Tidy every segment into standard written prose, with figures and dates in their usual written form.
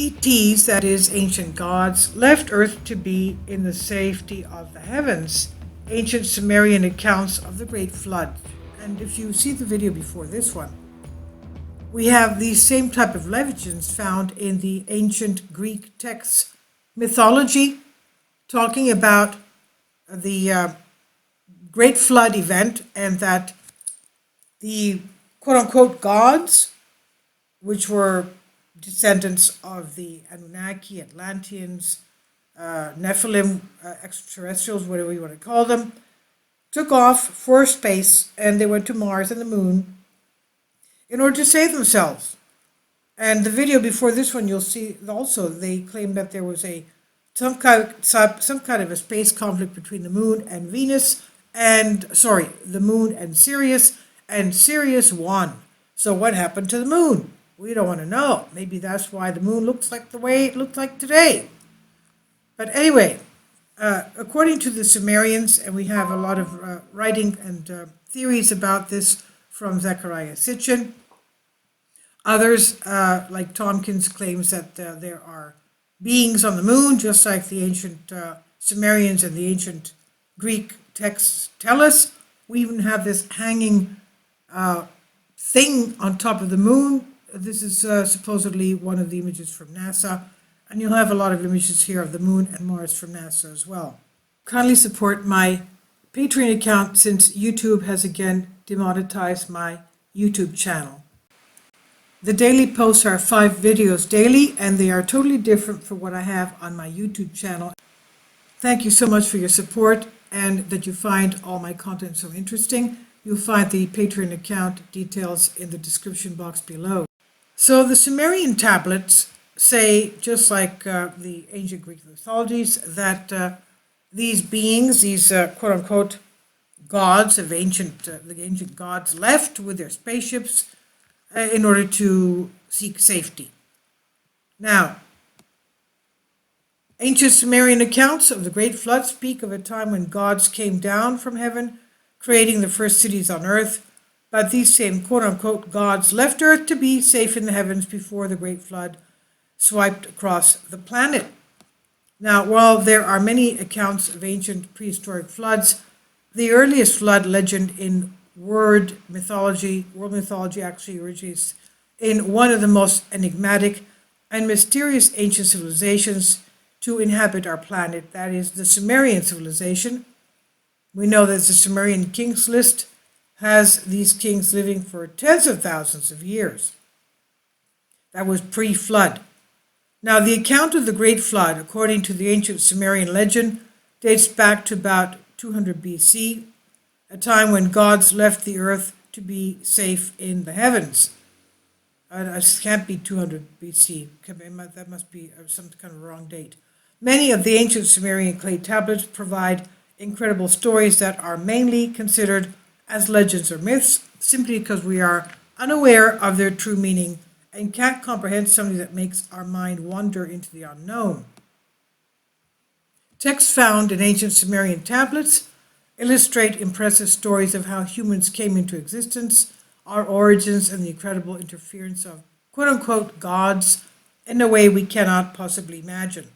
ETs, that is, ancient gods, left Earth to be in the safety of the heavens. Ancient Sumerian accounts of the Great Flood. And if you see the video before this one, we have these same type of legends found in the ancient Greek texts, mythology, talking about the Great Flood event, and that the quote-unquote gods, which were descendants of the Anunnaki, Atlanteans, Nephilim, extraterrestrials, whatever you want to call them, took off for space, and they went to Mars and the moon in order to save themselves. And the video before this one, you'll see also they claim that there was some kind of a space conflict between the moon and Venus, the moon and Sirius won. So what happened to the moon? We don't want to know. Maybe that's why the moon looks like the way it looked like today. But anyway, according to the Sumerians, and we have a lot of writing and theories about this from Zecharia Sitchin. Others, like Tompkins, claims that there are beings on the moon, just like the ancient Sumerians and the ancient Greek texts tell us. We even have this hanging thing on top of the moon. This is supposedly one of the images from NASA, and you'll have a lot of images here of the moon and Mars from NASA as well. Kindly support my Patreon account, since YouTube has again demonetized my YouTube channel. The daily posts are 5 videos daily, and they are totally different from what I have on my YouTube channel. Thank you so much for your support, and that you find all my content so interesting. You'll find the Patreon account details in the description box below. So the Sumerian tablets say, just like the ancient Greek mythologies, that these beings, these quote-unquote gods of the ancient gods, left with their spaceships in order to seek safety. Now, ancient Sumerian accounts of the Great Flood speak of a time when gods came down from heaven, creating the first cities on earth, but these same quote-unquote gods left Earth to be safe in the heavens before the Great Flood swiped across the planet. Now, while there are many accounts of ancient prehistoric floods, the earliest flood legend in world mythology actually originates in one of the most enigmatic and mysterious ancient civilizations to inhabit our planet, that is the Sumerian civilization. We know that the Sumerian kings list has these kings living for tens of thousands of years. That was pre-flood. Now, the account of the Great Flood, according to the ancient Sumerian legend, dates back to about 200 BC, a time when gods left the earth to be safe in the heavens. It can't be 200 BC. That must be some kind of wrong date. Many of the ancient Sumerian clay tablets provide incredible stories that are mainly considered as legends or myths, simply because we are unaware of their true meaning and can't comprehend something that makes our mind wander into the unknown. Texts found in ancient Sumerian tablets illustrate impressive stories of how humans came into existence, our origins, and the incredible interference of quote-unquote gods in a way we cannot possibly imagine.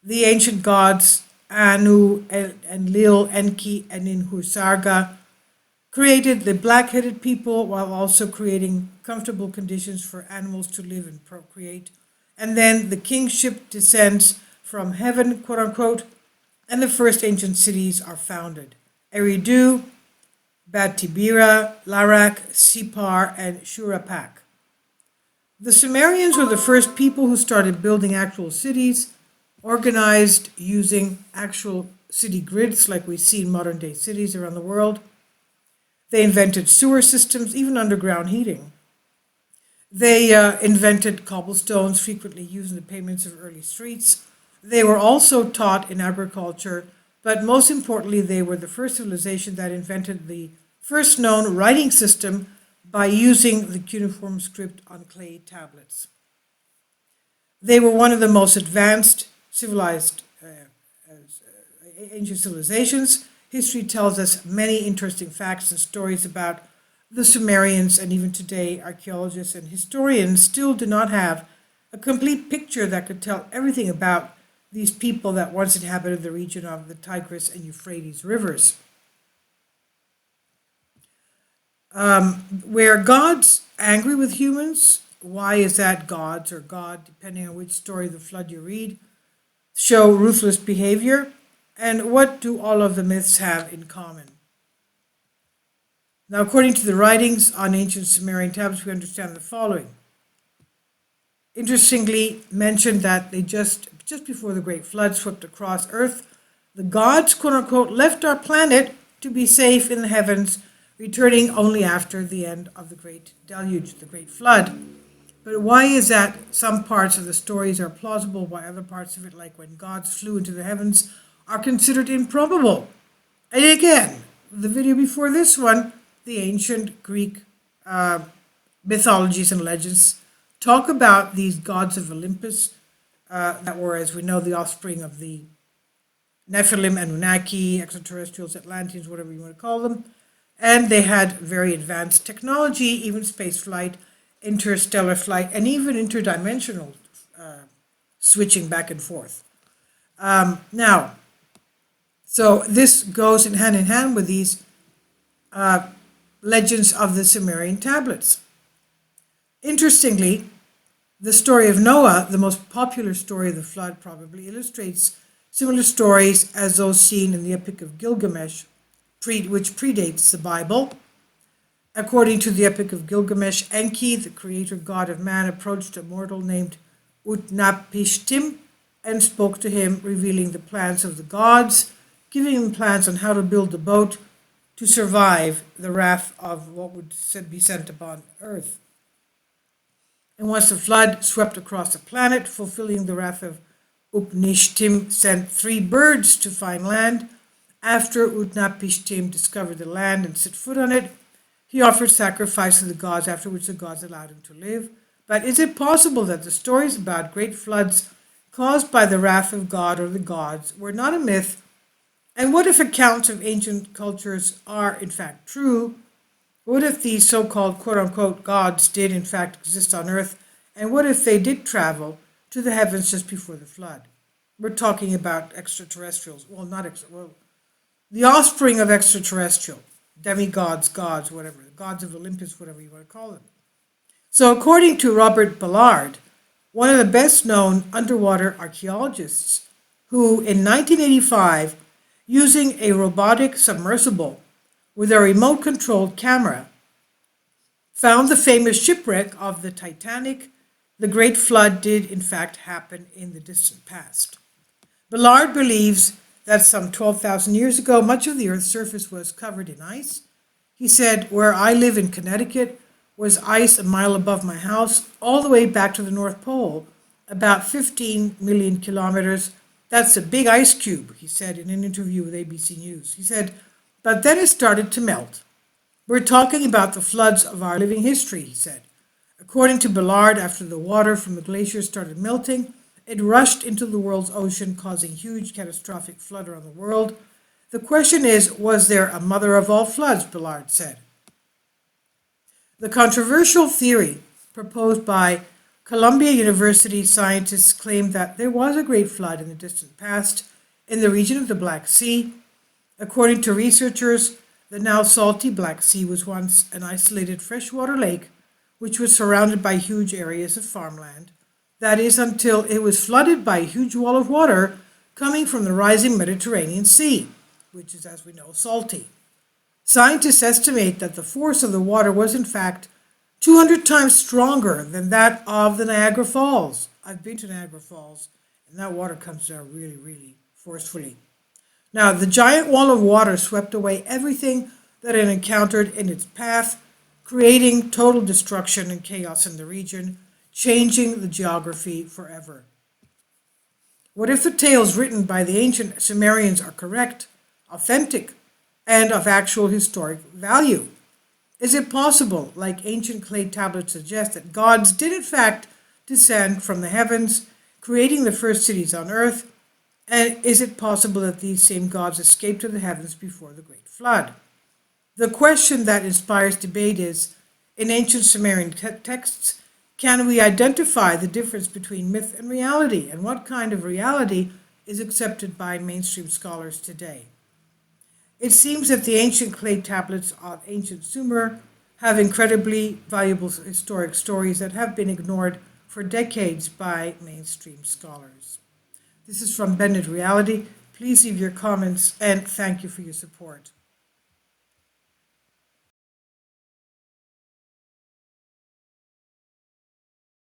The ancient gods Anu, Enlil, Enki, and Ninhursarga created the black-headed people while also creating comfortable conditions for animals to live and procreate. And then the kingship descends from heaven, quote-unquote, and the first ancient cities are founded: Eridu, Bat-Tibira, Larak, Sipar, and Shurapak. The Sumerians were the first people who started building actual cities, organized using actual city grids like we see in modern-day cities around the world. They invented sewer systems, even underground heating. They invented cobblestones, frequently used in the pavements of early streets. They were also taught in agriculture, but most importantly, they were the first civilization that invented the first known writing system by using the cuneiform script on clay tablets. They were one of the most advanced civilized ancient civilizations. History tells us many interesting facts and stories about the Sumerians, and even today, archaeologists and historians still do not have a complete picture that could tell everything about these people that once inhabited the region of the Tigris and Euphrates rivers. Where God's angry with humans, why is that gods or God, depending on which story of the flood you read, show ruthless behavior? And what do all of the myths have in common? Now, according to the writings on ancient Sumerian tablets, we understand the following. Interestingly, mentioned that they just before the great flood swept across Earth, the gods, quote unquote, left our planet to be safe in the heavens, returning only after the end of the great deluge, the great flood. But why is that some parts of the stories are plausible while other parts of it, like when gods flew into the heavens, are considered improbable? And again, the video before this one, the ancient Greek mythologies and legends talk about these gods of Olympus that were, as we know, the offspring of the Nephilim, Anunnaki, extraterrestrials, Atlanteans, whatever you want to call them. And they had very advanced technology, even space flight, interstellar flight, and even interdimensional switching back and forth. Now, so this goes in hand with these legends of the Sumerian tablets. Interestingly, the story of Noah, the most popular story of the flood, probably illustrates similar stories as those seen in the Epic of Gilgamesh, which predates the Bible. According to the Epic of Gilgamesh, Enki, the creator god of man, approached a mortal named Utnapishtim and spoke to him, revealing the plans of the gods, giving him plans on how to build a boat to survive the wrath of what would be sent upon earth. And once the flood swept across the planet, fulfilling the wrath of Utnapishtim, sent 3 birds to find land. After Utnapishtim discovered the land and set foot on it, he offered sacrifice to the gods, after which the gods allowed him to live. But is it possible that the stories about great floods caused by the wrath of God or the gods were not a myth? And what if accounts of ancient cultures are in fact true? What if these so-called quote-unquote gods did in fact exist on earth? And what if they did travel to the heavens just before the flood? We're talking about extraterrestrials. Well, the offspring of extraterrestrial, demigods, gods, whatever, gods of Olympus, whatever you want to call them. So according to Robert Ballard, one of the best-known underwater archaeologists, who in 1985, using a robotic submersible with a remote-controlled camera, found the famous shipwreck of the Titanic, the Great Flood did in fact happen in the distant past. Ballard believes that some 12,000 years ago, much of the Earth's surface was covered in ice. He said, where I live in Connecticut was ice a mile above my house, all the way back to the North Pole, about 15 million kilometers. That's a big ice cube, he said in an interview with ABC News. He said, but then it started to melt. We're talking about the floods of our living history, he said. According to Ballard, after the water from the glaciers started melting, it rushed into the world's ocean, causing huge catastrophic flood around the world. The question is, was there a mother of all floods, Ballard said. The controversial theory proposed by Columbia University scientists claimed that there was a great flood in the distant past in the region of the Black Sea. According to researchers, the now salty Black Sea was once an isolated freshwater lake which was surrounded by huge areas of farmland. That is, until it was flooded by a huge wall of water coming from the rising Mediterranean Sea, which is, as we know, salty. Scientists estimate that the force of the water was, in fact, 200 times stronger than that of the Niagara Falls. I've been to Niagara Falls, and that water comes there really, really forcefully. Now, the giant wall of water swept away everything that it encountered in its path, creating total destruction and chaos in the region, changing the geography forever. What if the tales written by the ancient Sumerians are correct, authentic, and of actual historic value? Is it possible, like ancient clay tablets suggest, that gods did in fact descend from the heavens, creating the first cities on earth? And is it possible that these same gods escaped to the heavens before the Great Flood? The question that inspires debate is, in ancient Sumerian texts, Can we identify the difference between myth and reality, and what kind of reality is accepted by mainstream scholars today? It seems that the ancient clay tablets of ancient Sumer have incredibly valuable historic stories that have been ignored for decades by mainstream scholars. This is from Bended Reality. Please leave your comments and thank you for your support.